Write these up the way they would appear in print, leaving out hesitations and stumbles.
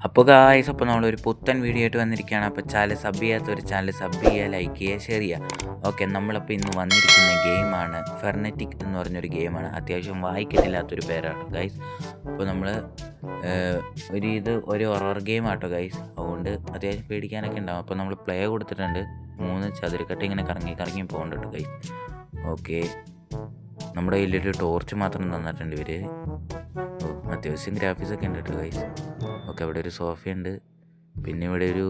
അപ്പോൾ ഗായ്സ്, അപ്പോൾ നമ്മളൊരു പുത്തൻ വീഡിയോ ആയിട്ട് വന്നിരിക്കുകയാണ്. അപ്പോൾ ചാനൽ സബ് ചെയ്യാത്തൊരു ചാനൽ സബ് ചെയ്യുക, ലൈക്ക് ചെയ്യുക, ഷെയർ ചെയ്യുക. ഓക്കെ, നമ്മളിപ്പോൾ ഇന്ന് വന്നിരിക്കുന്ന ഗെയിമാണ് ഫെർനെറ്റിക് എന്ന് പറഞ്ഞൊരു ഗെയിമാണ്. അത്യാവശ്യം വായിക്കിട്ടില്ലാത്തൊരു പേരാണ് ഗൈസ്. അപ്പോൾ നമ്മൾ ഒരു ഹൊറർ ഗെയിം ആട്ടോ ഗൈസ്. അതുകൊണ്ട് അത്യാവശ്യം പേടിക്കാനൊക്കെ ഉണ്ടാവും. അപ്പോൾ നമ്മൾ പ്ലേ കൊടുത്തിട്ടുണ്ട്. 3 ചതുരക്കട്ട ഇങ്ങനെ കറങ്ങി കറങ്ങി പോകണ്ടോ ഗൈസ്. ഓക്കെ, നമ്മുടെ കയ്യിലൊരു ടോർച്ച് മാത്രം തന്നിട്ടുണ്ട് ഇവർ. അത്യാവശ്യം ഗ്രാഫിക്സ് ഒക്കെ ഉണ്ട് കേട്ടോ ഗൈസ്. ഓക്കെ, അവിടെ ഒരു സോഫയുണ്ട്, പിന്നെ ഇവിടെ ഒരു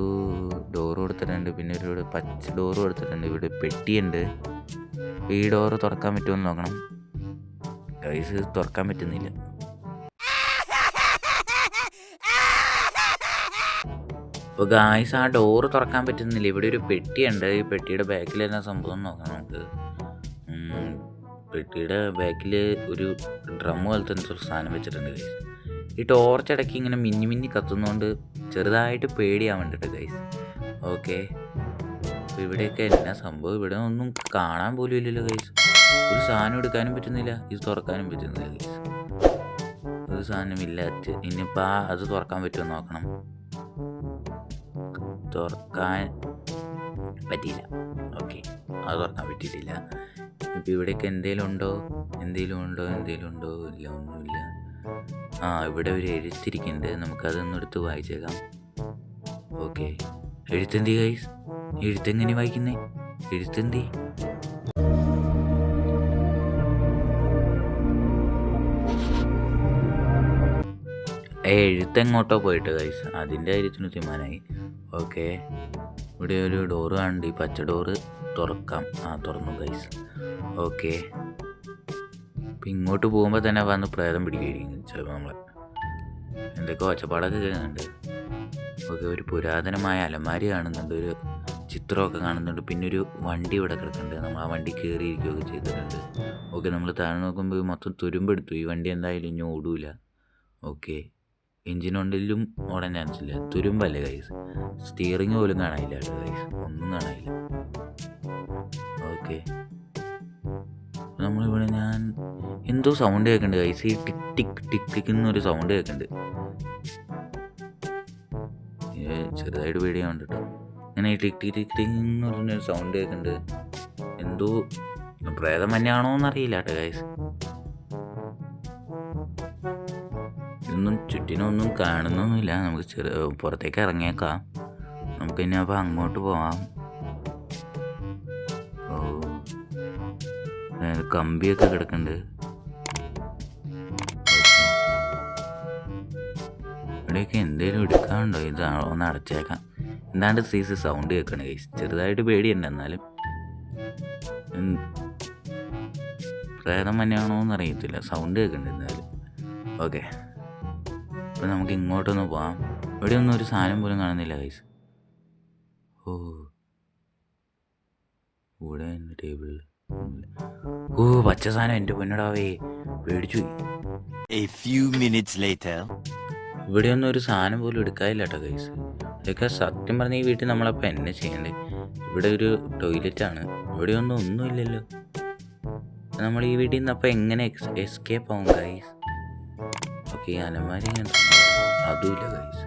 ഡോറ് കൊടുത്തിട്ടുണ്ട്, പിന്നെ ഒരു പച്ച ഡോറ് കൊടുത്തിട്ടുണ്ട്. ഇവിടെ പെട്ടിയുണ്ട്. ഈ ഡോറ് തുറക്കാൻ പറ്റുമെന്ന് നോക്കണം ഗൈസ്. തുറക്കാൻ പറ്റുന്നില്ല. അപ്പോൾ ഗായ്സ്, ആ ഡോറ് തുറക്കാൻ പറ്റുന്നില്ല. ഇവിടെ ഒരു പെട്ടിയുണ്ട്. ഈ പെട്ടിയുടെ ബാക്കിൽ എന്നാ സംഭവം നോക്കണം നമുക്ക്. പെട്ടിയുടെ ബാക്കിൽ ഒരു ഡ്രം പോലത്തെ ഒരു സാധനം വെച്ചിട്ടുണ്ട് ഗൈസ്. ഈ ടോർച്ച് ഇടയ്ക്ക് ഇങ്ങനെ മിന്നി മിന്നി കത്തുന്നതുകൊണ്ട് ചെറുതായിട്ട് പേടിയാൻ വേണ്ടിയിട്ട് ഗൈസ്. ഓക്കെ, അപ്പോൾ ഇവിടെയൊക്കെ എന്നാ സംഭവം? ഇവിടെ ഒന്നും കാണാൻ പോലും ഇല്ലല്ലോ ഗൈസ്. ഒരു സാധനം എടുക്കാനും പറ്റുന്നില്ല, ഇത് തുറക്കാനും പറ്റുന്നില്ല ഗൈസ്. ഒരു സാധനമില്ല. ഇനിയിപ്പോൾ അത് തുറക്കാൻ പറ്റുമോ നോക്കണം. തുറക്കാൻ പറ്റിയില്ല. ഓക്കെ, അത് തുറക്കാൻ പറ്റിയിട്ടില്ല. ഇപ്പം ഇവിടെയൊക്കെ എന്തെങ്കിലും ഉണ്ടോ? ഇല്ല, ഒന്നുമില്ല. ഇവിടെ ഒരു എഴുത്തിരിക്കുന്നുണ്ട്. നമുക്കതൊന്നും എടുത്ത് വായിച്ചേക്കാം. Okay, എഴുത്തെന്തി guys? എഴുത്തെങ്ങനെ വായിക്കുന്നേ? എഴുത്തെന്തി? എഴുത്തെങ്ങോട്ടോ പോയിട്ട് ഗൈസ്. അതിൻ്റെ കാര്യത്തിന് തീരുമാനമായി. ഓക്കെ, ഇവിടെ ഒരു ഡോറ് കാണുന്നുണ്ട്. ഈ പച്ച ഡോറ് തുറക്കാം. തുറന്നു ഗൈസ്. ഓക്കെ, ഇപ്പം ഇങ്ങോട്ട് പോകുമ്പോൾ തന്നെ വന്ന് പ്രേതം പിടിക്കുകയായിരിക്കും ചിലപ്പോൾ. നമ്മൾ എന്തൊക്കെ ഒച്ചപ്പാടൊക്കെ കേൾക്കുന്നുണ്ട്. ഓക്കെ, ഒരു പുരാതനമായ അലമാരി കാണുന്നുണ്ട്, ഒരു ചിത്രമൊക്കെ കാണുന്നുണ്ട്, പിന്നെ ഒരു വണ്ടി ഇവിടെ കിടക്കുന്നുണ്ട്. നമ്മൾ ആ വണ്ടി കയറിയിരിക്കുകയൊക്കെ ചെയ്തിട്ടുണ്ട്. ഓക്കെ, നമ്മൾ താഴെ നോക്കുമ്പോൾ മൊത്തം തുരുമ്പെടുത്തു. ഈ വണ്ടി എന്തായാലും ഇനി ഓടൂല. ഓക്കെ, എഞ്ചിനുണ്ടെങ്കിലും ഓടാൻ ചാൻസ് ഇല്ല. തുരുമ്പല്ലേ ഗൈസ്. സ്റ്റിയറിങ് പോലും കാണാനില്ല കേട്ടോ ഗൈസ്, ഒന്നും കാണാനില്ല. ഓക്കെ, നമ്മളിവിടെ ഞാൻ എന്തോ സൗണ്ട് കേൾക്കുന്നുണ്ട് ഗൈസ്. ഈ ടിക് ടിക് ടിക് ടിക് എന്നൊരു സൗണ്ട് കേൾക്കുന്നുണ്ട്. ചെറുതായിട്ട് പേടിയാവുന്നുണ്ട് കേട്ടോ. ഇങ്ങനെ ഈ ടിക് ടിക് ടിക് ടിക് എന്ന് പറഞ്ഞൊരു സൗണ്ട് കേൾക്കുന്നുണ്ട്. എന്തോ പ്രേതം തന്നെയാണോ എന്നറിയില്ല കേട്ടോ ഗൈസ്. ഇതൊന്നും ചുറ്റിനൊന്നും കാണുന്നൊന്നുമില്ല. നമുക്ക് പുറത്തേക്ക് ഇറങ്ങിയേക്കാം. നമുക്ക് ഇനി അപ്പോൾ അങ്ങോട്ട് പോവാം. കമ്പിയൊക്കെ കിടക്കുന്നുണ്ട്. ഇവിടെയൊക്കെ എന്തെങ്കിലും എടുക്കാനുണ്ടോ? ഇതാണോ? ഒന്ന് അടച്ചേക്കാം. എന്താണ്ട് സീസ് സൗണ്ട് കേൾക്കണേ ഗൈസ്. ചെറുതായിട്ട് പേടിയുണ്ട്. എന്നാലും പ്രേതം തന്നെയാണോ എന്നറിയത്തില്ല. സൗണ്ട് കേൾക്കുന്നുണ്ട് എന്തായാലും. ഓക്കെ, അപ്പോൾ നമുക്ക് ഇങ്ങോട്ടൊന്ന് പോവാം. ഇവിടെ ഒന്നും ഒരു സാധനം പോലും കാണുന്നില്ല ഗൈസ്. ഇവിടെ ടേബിളിൽ പച്ച സാധനം. എൻ്റെ പൊന്നടാവേ, പേടിച്ചു. ഇവിടെ ഒന്നും ഒരു സാധനം പോലും എടുക്കാനില്ല കേട്ടോ ഗൈസ്. ഇതൊക്കെ സത്യം പറഞ്ഞ ഈ വീട്ടിൽ നമ്മളപ്പോൾ എന്നെ ചെയ്യണ്ടേ? ഇവിടെ ഒരു ടോയ്ലറ്റാണ്. ഇവിടെ ഒന്നുമില്ലല്ലോ. നമ്മൾ ഈ വീട്ടിൽ നിന്ന് അപ്പോൾ എങ്ങനെ എസ്കേപ്പ് ആവും ഗൈസ്? ഓക്കെ, ഈ അലമാരി അതുമില്ല ഗൈസ്.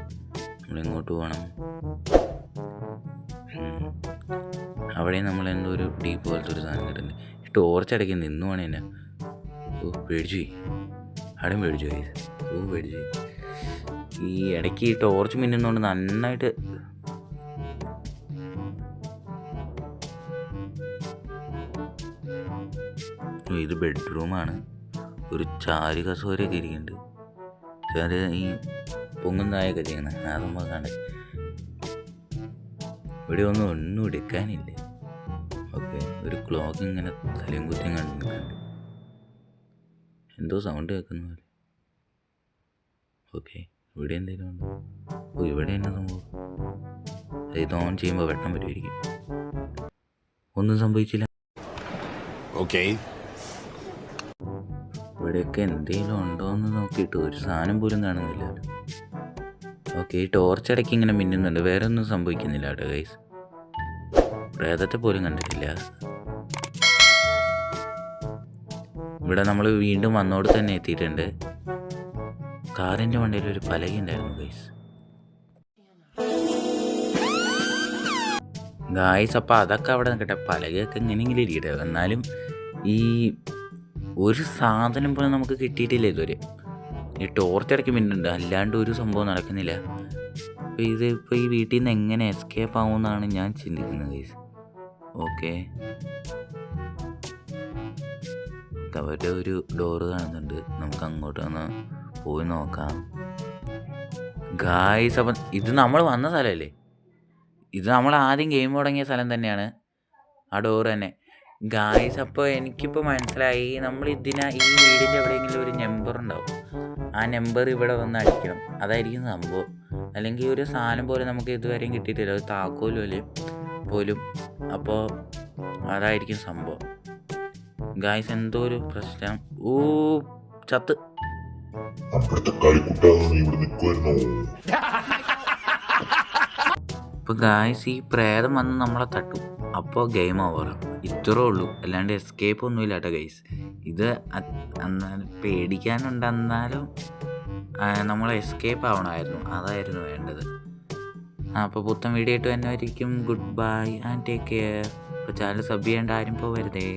നമ്മളിങ്ങോട്ട് പോകണം. അവിടെ നമ്മൾ എന്തോ ഒരു ഡീപ്പ് പോലത്തെ ഒരു സാധനം കിട്ടുന്നുണ്ട്. ടോർച്ച് ഇടയ്ക്ക് നിന്നു വേണേ എന്നെ. പേടിച്ചു. അവിടെയും പേടിച്ചു ഗൈസ്. പേടിച്ചു. ഈ ഇടയ്ക്ക് ഈ ടോർച്ച് മിന്നുന്നതുകൊണ്ട് നന്നായിട്ട് ഇത് ബെഡ്റൂമാണ്. ഒരു ചാരി കസോരയൊക്കെ ഇരിക്കുന്നുണ്ട്. ഈ പൊങ്ങുന്നായൊക്കെ ചെയ്യണം. ആ സംഭവം കാണാൻ. ഇവിടെ ഒന്നും എടുക്കാനില്ല. ഓക്കെ, ഒരു ക്ലോക്ക് ഇങ്ങനെ തലയും കുത്തിയും കണ്ടു നിൽക്കുന്നുണ്ട്. എന്തോ സൗണ്ട് കേൾക്കുന്ന പോലെ. ഓക്കെ, ഇവിടെ എന്തെങ്കിലും ഉണ്ടോ? ഇവിടെ തന്നെ സംഭവം. ഇത് ഓൺ ചെയ്യുമ്പോൾ വെട്ടം പറ്റുമായിരിക്കും. ഒന്നും സംഭവിച്ചില്ല. ഓക്കെ, ഇവിടെയൊക്കെ എന്തെങ്കിലും ഉണ്ടോ എന്ന് നോക്കിയിട്ട് ഒരു സാധനം പോലും കാണുന്നില്ല. ഓക്കെ, ഈ ടോർച്ച് ഇടയ്ക്ക് ഇങ്ങനെ മിന്നുന്നുണ്ട്. വേറെ ഒന്നും സംഭവിക്കുന്നില്ല കേട്ടോ ഗൈസ്. പ്രേതത്തെ പോലും കണ്ടിട്ടില്ല. ഇവിടെ നമ്മൾ വീണ്ടും വന്നോട് തന്നെ എത്തിയിട്ടുണ്ട്. കാറിൻ്റെ വണ്ടിയിൽ ഒരു പലക ഉണ്ടായിരുന്നു ഗൈസ്. ഗായ്സ് അപ്പോൾ അതൊക്കെ അവിടെ നിൽക്കട്ടെ, പലകയൊക്കെ എങ്ങനെയെങ്കിലും ഇരിക്കട്ടെ. എന്നാലും ഈ ഒരു സാധനം പോലും നമുക്ക് കിട്ടിയിട്ടില്ല ഇതുവരെ. ഈ ടോർച്ച് ഇടയ്ക്ക് മിന്നുണ്ട്, അല്ലാണ്ട് ഒരു സംഭവം നടക്കുന്നില്ല. അപ്പോൾ ഇതിപ്പോൾ ഈ വീട്ടിൽ നിന്ന് എങ്ങനെ എസ്കേപ്പ് ആവുമെന്നാണ് ഞാൻ ചിന്തിക്കുന്നത് ഗൈസ്. ഓക്കെ, അവരുടെ ഒരു ഡോറ് കാണുന്നുണ്ട്, നമുക്ക് അങ്ങോട്ട് ഒന്ന് പോയി നോക്കാം ഗായ്സ്. അപ്പം ഇത് നമ്മൾ വന്ന സ്ഥലമല്ലേ, ഇത് നമ്മൾ ആദ്യം ഗെയിം തുടങ്ങിയ സ്ഥലം തന്നെയാണ്, ആ ഡോറ് തന്നെ ഗായ്സ്. അപ്പോൾ എനിക്കിപ്പോൾ മനസ്സിലായി, നമ്മൾ ഈ വീടിൻ്റെ എവിടെയെങ്കിലും ഒരു നമ്പർ ഉണ്ടാവും, ആ നമ്പർ ഇവിടെ വന്ന് അടിക്കണം, അതായിരിക്കും സംഭവം. അല്ലെങ്കിൽ ഒരു സാധനം പോലും നമുക്ക് ഇതുവരെയും കിട്ടിയിട്ടില്ല, ഒരു താക്കോലും പോലും. അപ്പോൾ അതായിരിക്കും സംഭവം ഗായ്സ്. എന്തോ ഒരു പ്രശ്നം. ചത്ത്. ഇപ്പോൾ ഗായ്സ് ഈ പ്രേതം വന്ന് നമ്മളെ തട്ടും, അപ്പോൾ ഗെയിം ഓവറാണ്. ഇത്രേ ഉള്ളൂ, അല്ലാണ്ട് എസ്കേപ്പ് ഒന്നുമില്ല കേട്ടോ ഗൈസ്. ഇത് എന്നാലും പേടിക്കാനുണ്ട്, എന്നാലും നമ്മൾ എസ്കേപ്പ് ആവണമായിരുന്നു, അതായിരുന്നു വേണ്ടത്. അപ്പോൾ പുത്തൻ വീഡിയോ ആയിട്ട് തന്നെ ആയിരിക്കും. Good bye and take care. അപ്പോൾ ചാനൽ സബ് ചെയ്യേണ്ട ആരും പോകരുതേ.